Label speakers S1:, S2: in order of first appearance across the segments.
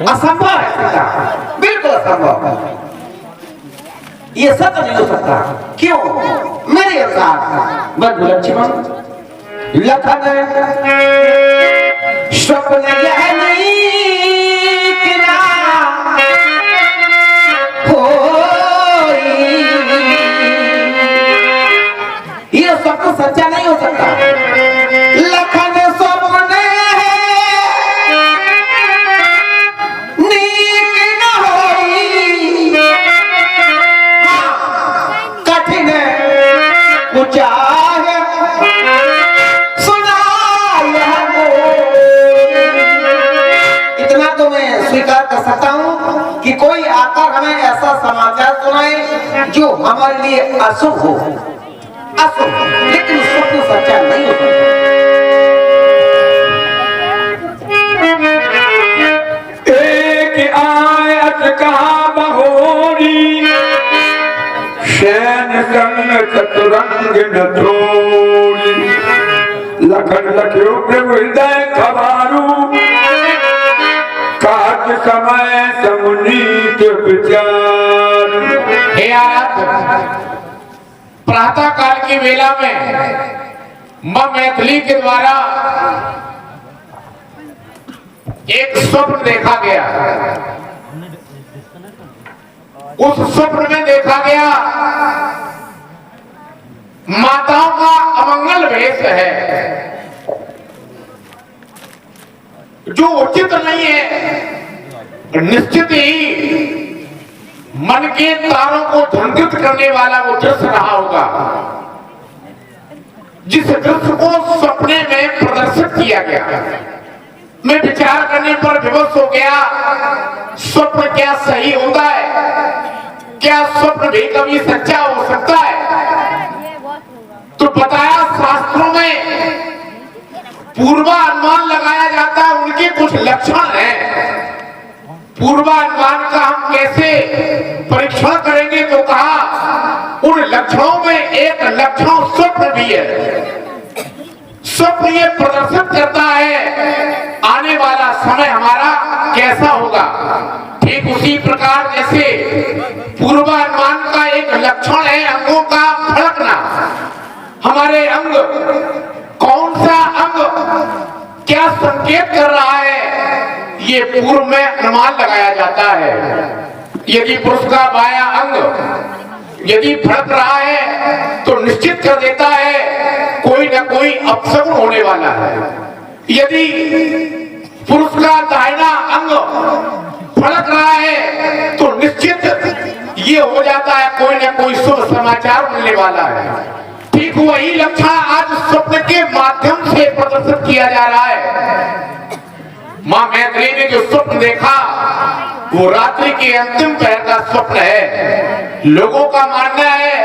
S1: असंभव है सीता, बिल्कुल असंभव। ये सत्य नहीं हो सकता। क्यों? मेरे अनुसार बंधु लक्ष्मण, लखन स्वप्न यह नहीं कि ना कोई, ये स्वप्न सच्चा नहीं हो सकता। लखन स्वप्न नीक न होई, कठिन उचार सुनाया इतना तो मैं स्वीकार कर सकता हूँ कि कोई आकर हमें ऐसा समाचार सुनाए जो हमारे लिए अशुभ हो, अशुभ, लेकिन स्वप्न सच्चा नहीं हो सकता।
S2: एक आयत कहा बहोरी, शैन संग चतुरंग न थोड़ी। लखन लख्यो प्रभु हृदय खबारू, काज समय समुनीत विचार।
S3: हे आयत, प्रातः काल की वेला में मां मैथिली के द्वारा एक स्वप्न देखा गया। उस स्वप्न में देखा गया माताओं का अमंगल वेश है, जो उचित नहीं है। निश्चित ही मन के तारों को झंझट करने वाला वो दृश्य रहा होगा, जिस दृश्य को सपने में प्रदर्शित किया गया। मैं विचार करने पर विवश हो गया, स्वप्न क्या सही होता है? क्या स्वप्न भी कभी सच्चा हो सकता है? तो बताया शास्त्रों में पूर्वानुमान लगाया जाता है, उनके कुछ लक्षण हैं। पूर्वानुमान का हम कैसे परीक्षण करेंगे? तो कहा उन लक्षणों में एक लक्षण स्वप्न भी है। स्वप्न ये प्रदर्शित करता है आने वाला समय हमारा कैसा होगा। ठीक उसी प्रकार जैसे पूर्वानुमान का एक लक्षण है अंगों का फड़कना। हमारे अंग, कौन सा अंग क्या संकेत कर रहा है, ये पूर्व में अनुमान लगाया जाता है। यदि पुरुष का बायां अंग यदि फड़क रहा है तो निश्चित कर देता है कोई ना कोई अपशगुन होने वाला है। यदि पुरुष का दाहिना अंग फड़क रहा है तो निश्चित ये हो जाता है कोई ना कोई शुभ समाचार मिलने वाला है। ठीक वही लक्षण आज स्वप्न के माध्यम से प्रदर्शित किया जा रहा है। मां मैथिली ने जो स्वप्न देखा वो रात्रि के अंतिम पहर का स्वप्न है। लोगों का मानना है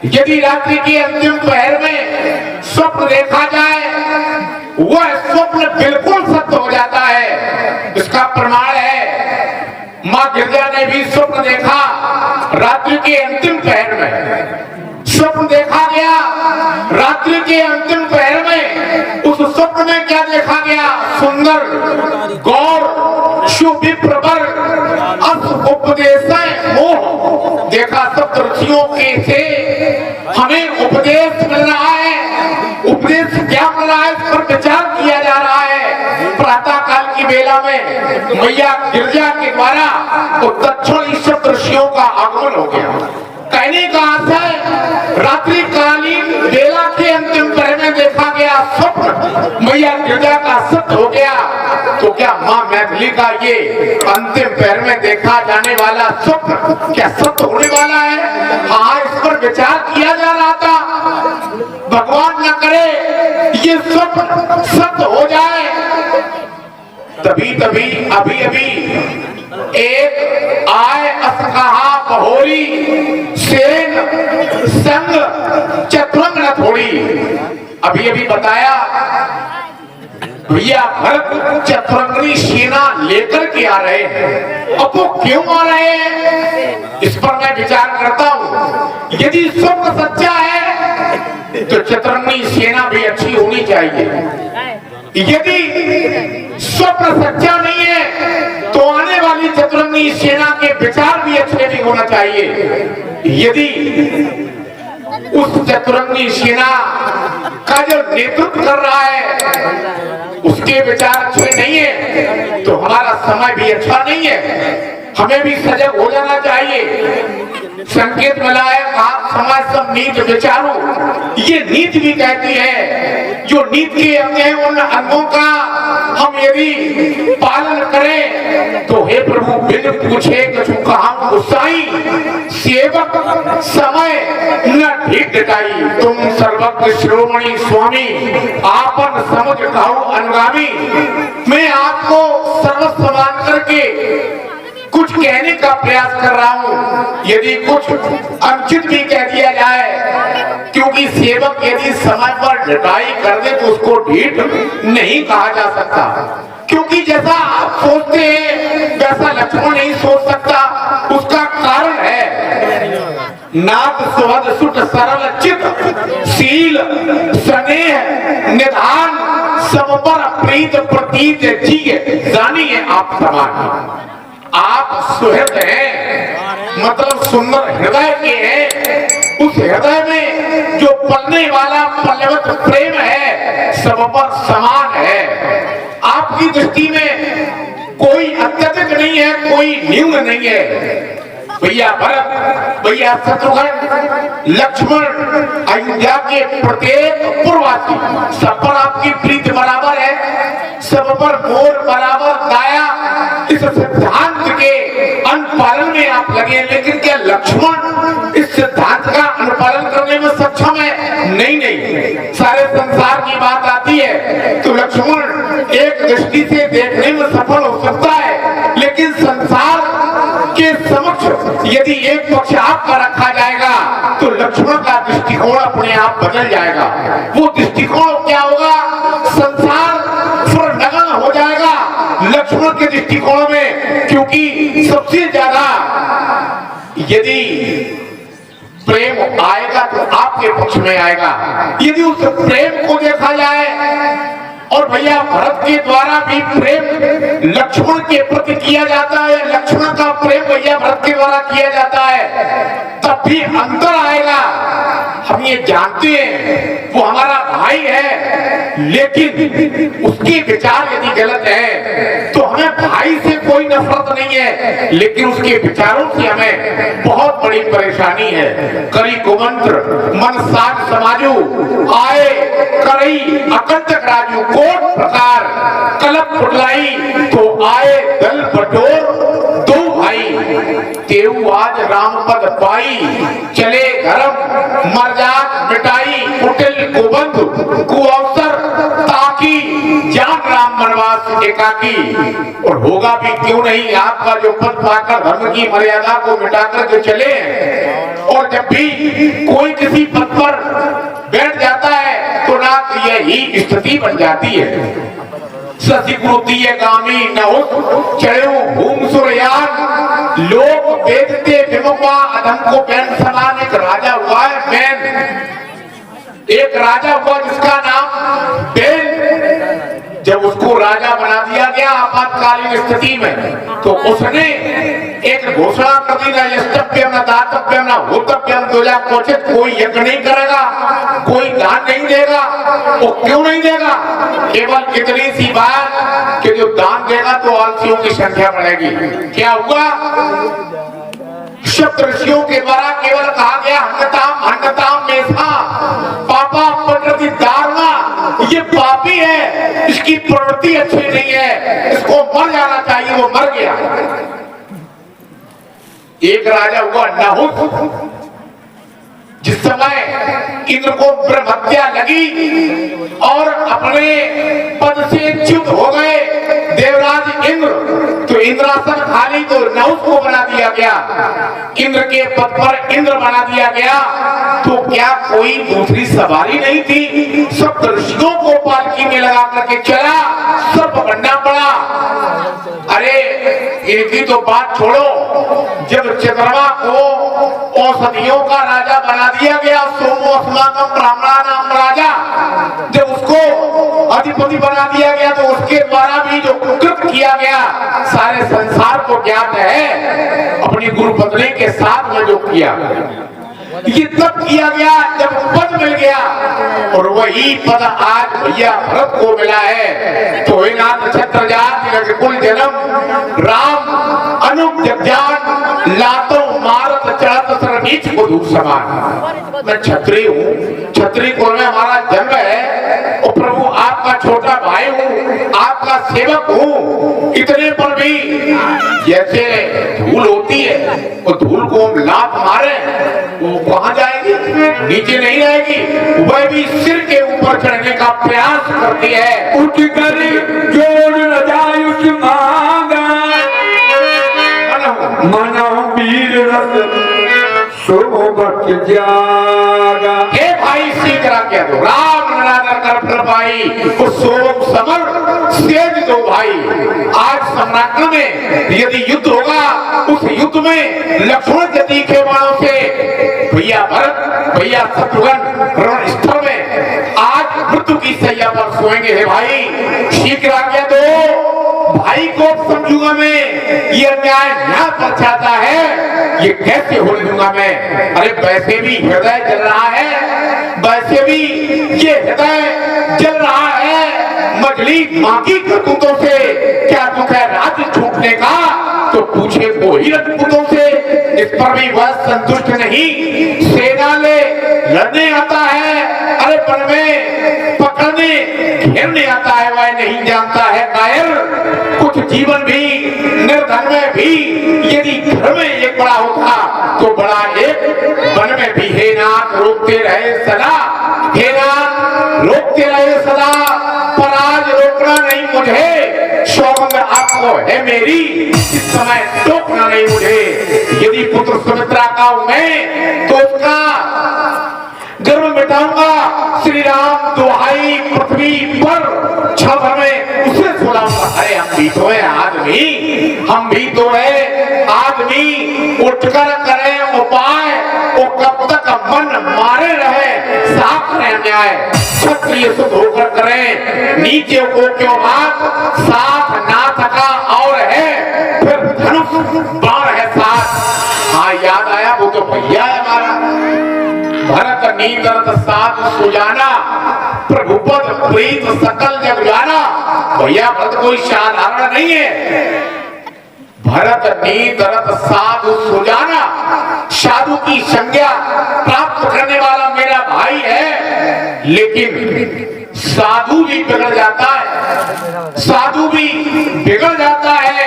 S3: यदि रात्रि के अंतिम पहर में स्वप्न देखा जाए वह स्वप्न बिल्कुल सत्य हो जाता है। इसका प्रमाण है मां गिरजा ने भी स्वप्न देखा रात्रि के अंतिम पहर में। स्वप्न देखा गया रात्रि के अंतिम पहर में। उस स्वप्न में क्या देखा गया? सुंदर गौर सुविप्रवर अस उपदेश मोह। देखा सप्त ऋषियों के से हमें उपदेश मिल रहा है। उपदेश क्या मिल रहा है इस पर विचार किया जा रहा है। प्रातः काल की बेला में मैया गिरजा के द्वारा तो दक्षिण ईश्वर ऋषियों का आगमन हो गया। कहने का आशय रात्रि कालीन बेला के अंतिम पहर में देखा गया स्वप्न मैया गिरजा का सत्य हो गया। तो क्या मां मैथिली का ये अंतिम पहर में देखा जाने वाला स्वप्न क्या सत्य होने वाला है? हाँ, इस पर विचार किया जा रहा था। भगवान न करे ये स्वप्न सत्य हो जाए। तभी अभी एक आय अस कहा बहोरी, सेन संग चतुरंग न थोड़ी। अभी बताया भैया भरत चतुरंगनी सेना लेकर के आ रहे हैं। अब वो क्यों आ रहे हैं इस पर मैं विचार करता हूँ। यदि स्वप्न सच्चा है तो चतुरंगनी सेना भी अच्छी होनी चाहिए। यदि स्वप्न सच्चा नहीं है तो चाहिए। यदि उस चतुरंगी सेना का जो नेतृत्व कर रहा है उसके विचार अच्छे नहीं है तो हमारा समय भी अच्छा नहीं है। हमें भी सजग हो जाना चाहिए। संकेत मिला है आप समाज सब नीति विचारो, ये नीति भी कहती है जो नीति के अंग हैं उन अंगों का हम यदि पालन करें तो हे प्रभु बिन पूछे कछु कहां गुस्साई, सेवक समय न ठीक डटाई। तुम सर्वज्ञ श्रोमणी स्वामी आपन समझ कहो अनुगामी। मैं आपको सर्वस्व मान करके कुछ कहने का प्रयास कर रहा हूं। यदि कुछ अनुचित भी कह दिया जाए, क्योंकि सेवक यदि समय पर ढिठाई कर दे तो उसको ढीठ नहीं कहा जा सकता, क्योंकि जैसा आप सोचते हैं वैसा लक्ष्मण नहीं सोच सकता। उसका कारण है नाथ सुहद सुट सरल चित शील स्नेह निधान सब पर प्रीत प्रतीत जिय जानिए आप समान। आप सुहृद हैं, मतलब सुंदर हृदय के हैं। उस हृदय में जो पलने वाला पल्लवत प्रेम है सब पर समान है। आपकी दृष्टि में कोई अत्यधिक नहीं है, कोई न्यून नहीं है। भैया भरत, भैया शत्रुघ्न, लक्ष्मण, अयोध्या के प्रत्येक पूर्ववासी सब पर आपकी प्रीति बराबर है, सब पर मोर बराबर दाया। इस सिद्धांत के अनुपालन में आप लगे, लेकिन क्या लक्ष्मण इस सिद्धांत का अनुपालन करने में सक्षम है? नहीं। सारे संसार की बात आती है तो लक्ष्मण एक दृष्टि से देखने में सफल हो सकता है, लेकिन संसार के समक्ष यदि एक पक्ष आपका रखा जाएगा तो लक्ष्मण का दृष्टिकोण अपने आप बदल जाएगा। वो दृष्टिकोण क्या होगा? संसार नगन हो जाएगा लक्ष्मण के दृष्टिकोण में, क्योंकि सबसे ज्यादा यदि प्रेम आएगा तो आपके पक्ष में आएगा। यदि उस प्रेम को देखा जाए, और भैया भरत के द्वारा भी प्रेम लक्ष्मण के प्रति किया जाता है, लक्ष्मण का प्रेम भैया भरत के द्वारा किया जाता है, तब भी अंतर आएगा। हम ये जानते हैं वो हमारा भाई है, लेकिन उसके विचार यदि गलत है तो हमें भाई से कोई नफरत नहीं है, लेकिन उसके विचारों से हमें बहुत बड़ी परेशानी है। करी कुमंत्र मन साग समाजू आए करई अकंटक राजू, कोट प्रकार कलप पुटलाई तो आए दल बटोर दो भाई। तेऊ आज राम पद पाई चले धर्म मर्याद मिटाई, कुटिल कुबंध कुअवसर ताकि जान राम वनवास एकाकी। और होगा भी क्यों नहीं, आपका जो पद पाकर धर्म की मर्यादा को मिटाकर जो चले, और जब भी कोई किसी पद पर बैठ जाता है तो ना यही स्थिति बन जाती है। सतिकृतीय गामी नहुत चढ़ो भूम सुरयान, लोग बेचते विमुखा अधम को बैन समान। एक राजा हुआ है बैन, एक राजा हुआ जिसका नाम बैन। जब उसको राजा बना दिया गया आपातकालीन स्थिति में, तो उसने एक घोषणा कर दी, न यस्तव्यम न दातव्यम न होतव्यम द्विजा क्वचित। कोई यज्ञ नहीं करेगा, कोई दान नहीं देगा। वो क्यों नहीं देगा? केवल इतनी सी बात कि जो दान देगा तो आलसियों की संख्या बढ़ेगी। क्या हुआ? शब्द ऋषियों के द्वारा केवल कहा गया हंगताम मेधा पापा प्रकृति दारुणा, ये पापी है, इसकी प्रवृत्ति अच्छी नहीं है, इसको मर जाना चाहिए। वो मर गया। एक राजा हुआ नहुत, जिस समय इंद्र को ब्रह्म हत्या लगी और अपने पद से च्युत हो गए देवराज इंद्र, तो इंद्रासन खाली तो नहुत को बना दिया गया, इंद्र के पद पर इंद्र बना दिया गया। तो क्या कोई दूसरी सवारी नहीं थी? सब ऋषियों को पालकी में लगा करके चला, सब बनना पड़ा। अरे एक ही तो बात छोड़ो, जब चंद्रमा को औषधियों का राजा बना दिया गया, सोमो अस्माकम ब्राह्मणा नाम राजा, जब उसको अधिपति बना दिया गया तो उसके द्वारा भी जो कृत किया गया सारे संसार को ज्ञात है। अपनी गुरु पत्नी के साथ में जो किया, ये तब किया गया जब पद मिल गया, और वही पद आज भैया भरत को मिला है। तो हे नाथ छत्र जाति कुल जन्म राम अनुप जगजान लातो मारत चढ़त सर नीच को दूर समान। मैं छत्री हूँ, छत्री कुल में हमारा जन्म है, और प्रभु आपका छोटा भाई हूँ, आपका सेवक हूँ। इतने पर भी जैसे धूल होती है, वो धूल को हम लात मारे वो कहाँ जाएगी, नीचे नहीं रहेगी, वह भी सिर के ऊपर चढ़ने का प्रयास करती है।
S2: उठ कर जोड़ न जाए उस मांगा, मनो वीर रस सोबत जागा।
S3: हे भाई सीख रहा क्या दो राम निरादर कर फिर भाई, वो सोम समर सेज दो भाई। आज सम्राट में यदि युद्ध होगा, उस युद्ध में लक्ष्मण के तीखे बाणों से भैया भरत भैया शत्रुघ्न रण स्थल में आज मृत्यु की सैया पर सोएंगे। हे भाई सीख रहा क्या दो भाई को समझूंगा मैं, ये अन्याय यहाँ पर चाहता है, ये कैसे होने दूंगा मैं। अरे वैसे भी हृदय जल रहा है, वैसे भी ये हृदय जल रहा है मजली माँ की करतूतों से। क्या दुख है राज्य छूटने का, तो पूछे को ही रजपूतों से। इस पर भी वह संतुष्ट नहीं, सेना ले लड़ने आता है, अरे वन में पकड़ने घेरने आता है, वह नहीं जानता है कायर। कुछ जीवन भी निर्धन में भी यदि घर में एक बड़ा होता, तो बड़ा एक वन में भी। हे नाथ रोकते रहे सदा, हे नाथ रोकते रहे सदा, पर आज रोकना नहीं मुझे, सौगंध आपको है मेरी, इस समय टोकना नहीं मुझे। यदि पुत्र सुमित्रा का हूं मैं, तो उसका गर्व मिटाऊंगा। श्री राम दुहाई पृथ्वी पर छब में उसे सुलाऊंगा। अरे हम भी तो है आदमी, हम भी तो है आदमी, उठकर करें उपाय, वो कब तक मन मारे रहे, साफ रहे अन्याय। क्षत्रिय सुध होकर करें, नीचे को क्यों बात, साथ ना थका और है, फिर धनुष बाण है साथ। हाँ याद आया, वो तो भैया है हमारा भरत नींदरत साथ सुजाना, प्रभुपद प्रीत सकल जग जाना। भैया भरत कोई साधारण नहीं है, भरत नींदरत साधु सुजाना, साधु की संज्ञा प्राप्त करने वाला मेरा भाई है। लेकिन साधु भी बिगड़ जाता है, साधु भी बिगड़ जाता है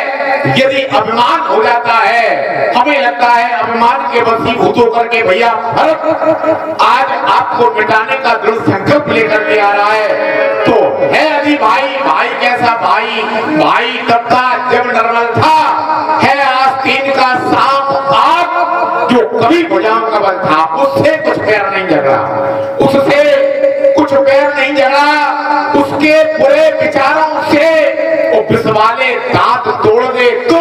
S3: यदि अभिमान हो जाता है। हमें लगता है अभिमान के वशीभूत होकर के भैया भरत आज आपको मिटाने का दृढ़ संकल्प लेकर के आ रहा है। तो है अभी भाई, भाई कैसा भाई, भाई तब था जब नर्मल था, है आस्तीन का सांप आग जो कभी भुजाओं का बल था, उससे कुछ पैर नहीं झगड़ा, उससे कुछ पैर नहीं झगड़ा, उसके बुरे विचारों से वो विष वाले दांत तोड़ दे तो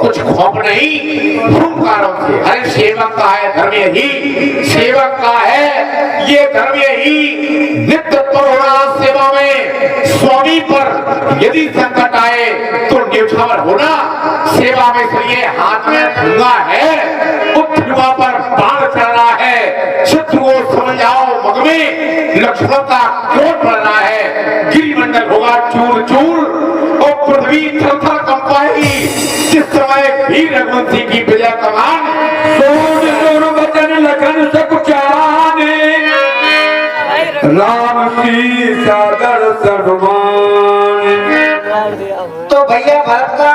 S3: कुछ खौफ नहीं हुंकारों से। अरे सेवक का है धर्म यही, सेवक का है ये धर्म यही, नित्य तत्पर होना सेवा में। स्वामी पर यदि संकट आए तो न्यौछावर होना सेवा में। इसलिए हाथ में धुआं है, उस धुआं पर बाण चढ़ना है, शत्रु को समझ जाओ मग में लक्ष्मण का क्रोध बढ़ना है। गिरिमंडल होगा चूर चूर और पृथ्वी थर-थर कंपाएगी जिस समय भी रघुवंशी की विजय कमान।
S2: वचन लखन सकुचाने, राम की सादर सन्मान।
S1: तो भैया भरत का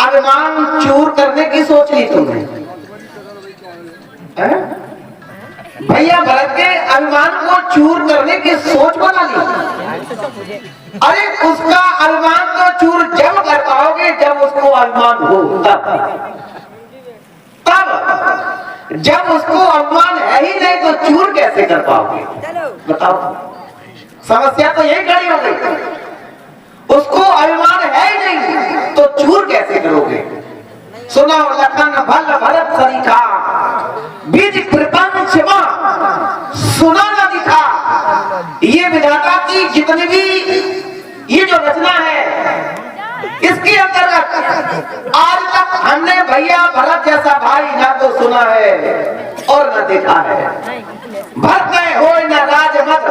S1: अभिमान चूर करने की सोच ली तुमने, भैया भरत के अभिमान को चूर करने की सोच बना ली। अरे उसका अभिमान तो चूर जब कर पाओगे जब उसको अभिमान हो, तब जब उसको अभिमान है ही नहीं तो चूर कैसे कर पाओगे बताओ। समस्या तो यही खड़ी हो गई, उसको अभिमान है ही नहीं तो चूर कैसे करोगे। सुना लखन भल भरत सरीखा, बीज कृपा शिवा सुना न दिखा। ये विधाता की जितनी भी ये जो रचना है इसके अंतर्गत आज तक हमने भैया भरत जैसा भाई ना तो सुना है और न देखा है। भरत गए हो न राजमत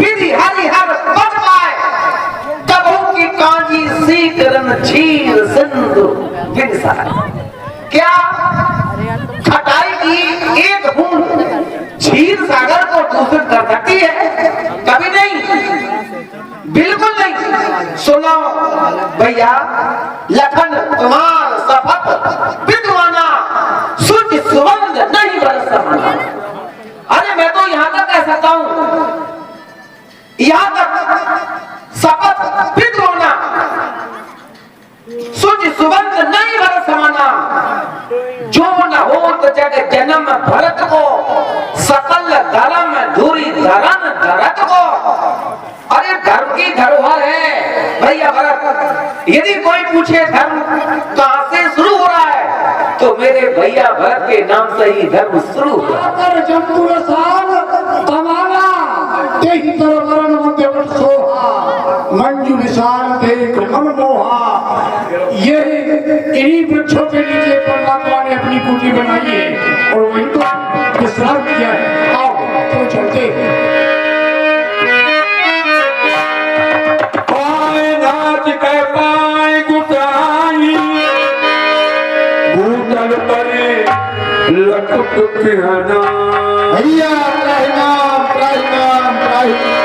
S1: विधि हरिहर बच पाए, कबहू की कांजी सीकरन छीर सिंधु विनसा। क्या खटाई की एक बूंद क्षीर सागर को दूषित कर सकती है? कभी नहीं, बिल्कुल नहीं। सुनो भैया, लखन तुम्हार शपथ विद्वाना शुद्ध सुगंध नहीं बरस समाना। अरे मैं तो यहां तक कह सकता हूं, यहां तक शपथ विद्वाना शुद्ध सुगंध नहीं बरस समाना। जो न हो तो जग जन्म भरत को, सकल धर्म धुरी धरन धरत को। अरे धर्म की धरोहर है भैया भरत। यदि कोई पूछे धर्म कहां से शुरू हो रहा है, तो मेरे भैया भरत के नाम से ही धर्म शुरू हुआ।
S4: मंजू विशाल देख मन मोहा। ये इन्हीं वृक्षों के नीचे परमात्मा ने अपनी कुटी बनाई है और वहीं तो विश्राम किया है। आओ तो चलते हैं।
S2: पाए नाच के पाए गुटाई, भूतल परे लटक पिहना।
S4: भैया त्राहिमाम त्राहिमाम त्राहिमाम।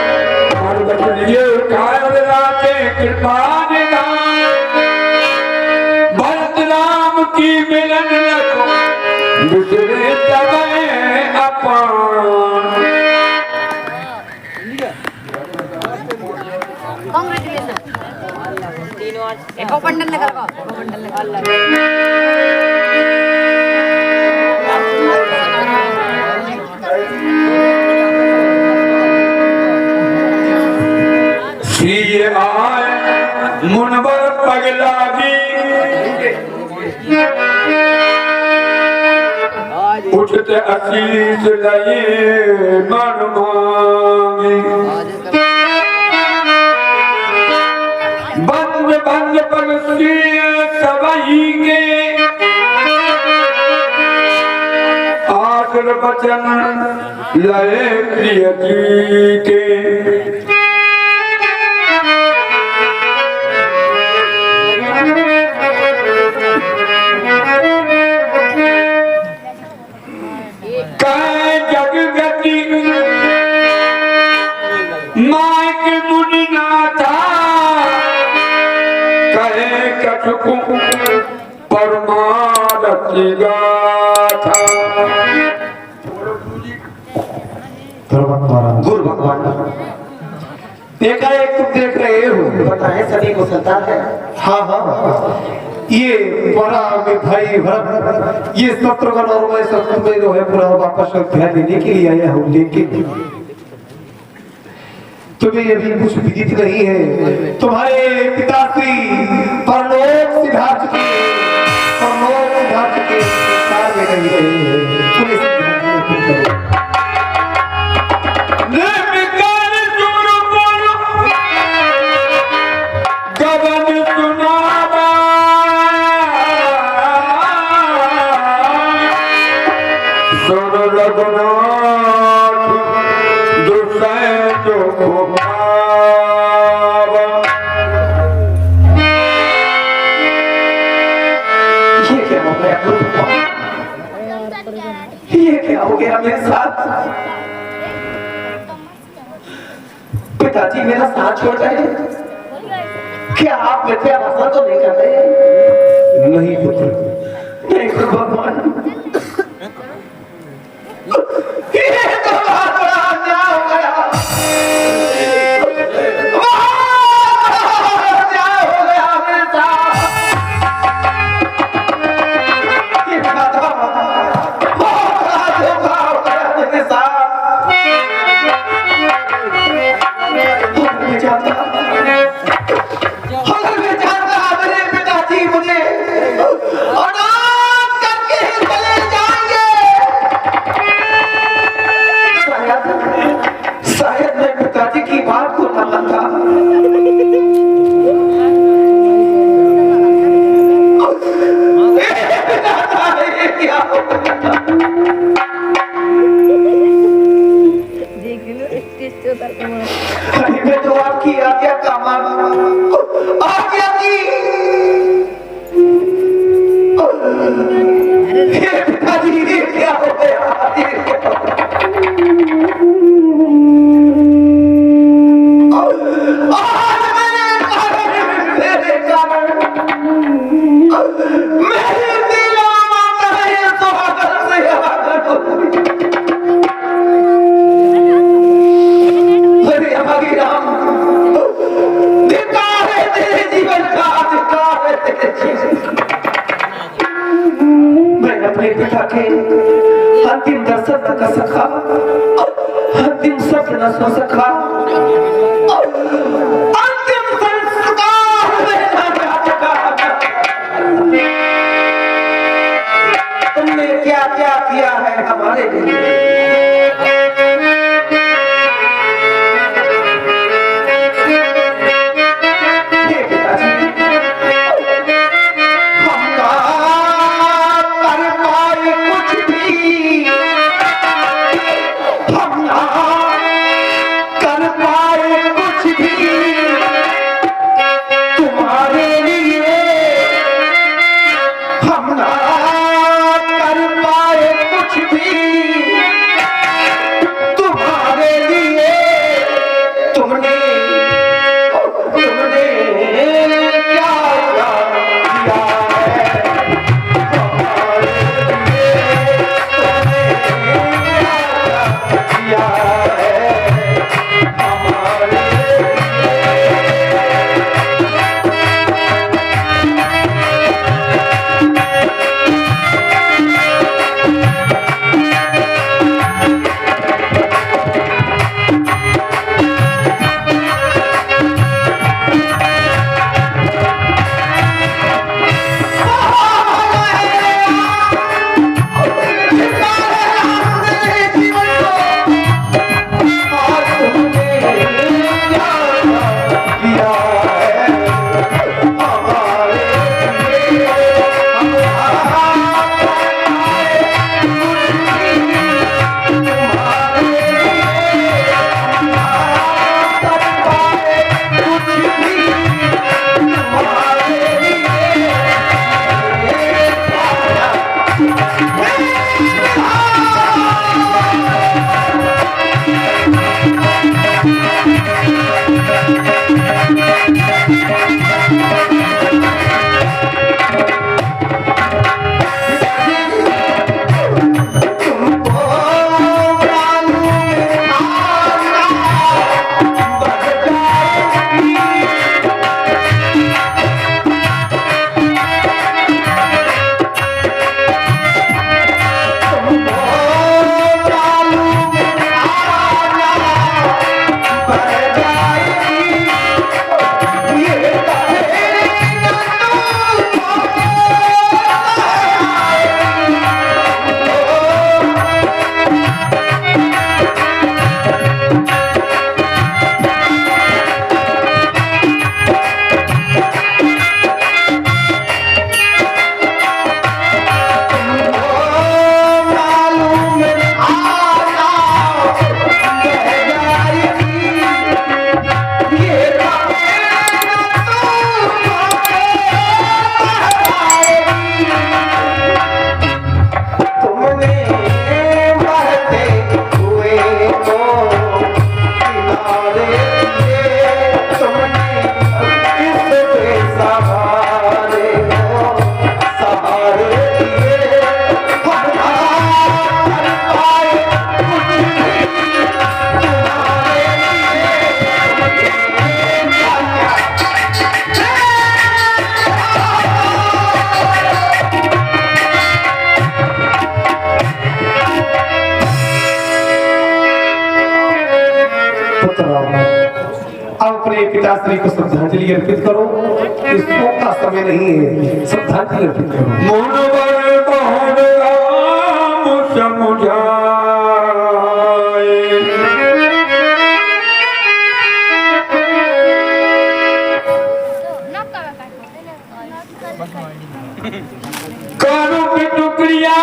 S2: और बचनिए कायल राते कृपा निधान, भरत राम की मिलन लगो बिसरे तबे अपान।
S5: पंडल लगा
S2: सिए आए मुनवर पगलागी, उठते असीस लये मन मांगी। बंद बंद पगसिए सबही के, आखिर बचन लये प्रिय जी के। परमारती गाथा।
S1: गुरु भगवान देखा एक तुम देख रहे हो, बताए सभी को संतान है।
S4: हाँ हाँ, ये बड़ा में भाई भरत ये शत्रुघ्न और मैं सब में जो है पूरा वापस ध्यान देने के लिए आया हूँ। लेकिन तुम्हें अभी कुछ विदित नहीं है। तुम्हारे पिताश्री परलोक सिधा चुके, परलोक सिधा चुके, संसार में नहीं रहे। पुलिस
S1: ये क्या हो गया मेरे साथ? पिताजी मेरा साथ छोड़ गए। क्या आप मिथ्या भाषण तो नहीं कर रहे?
S4: नहीं पुत्र,
S1: नहीं गुरु भगवान, ये तो बहुत बड़ा अन्याय हो गया। अन्याय हो गया मेरे साथ। ये बड़ा धोखा हो गया मेरे साथ। अगर मैं जानता मेरे पिताजी मुझे अनाथ करके मैं अपने पिता के अंतिम दर्शन न कर सका, अंतिम स्वप्न न सो सका, अंतिम संस्कार में न जा सका। तुमने क्या क्या किया है हमारे लिए।
S4: पिताश्री को श्रद्धांजलि अर्पित करो। इस शोक का समय नहीं है, श्रद्धांजलि अर्पित करो।
S2: मोनवर बहुत राम समझाए, करो की टुकड़िया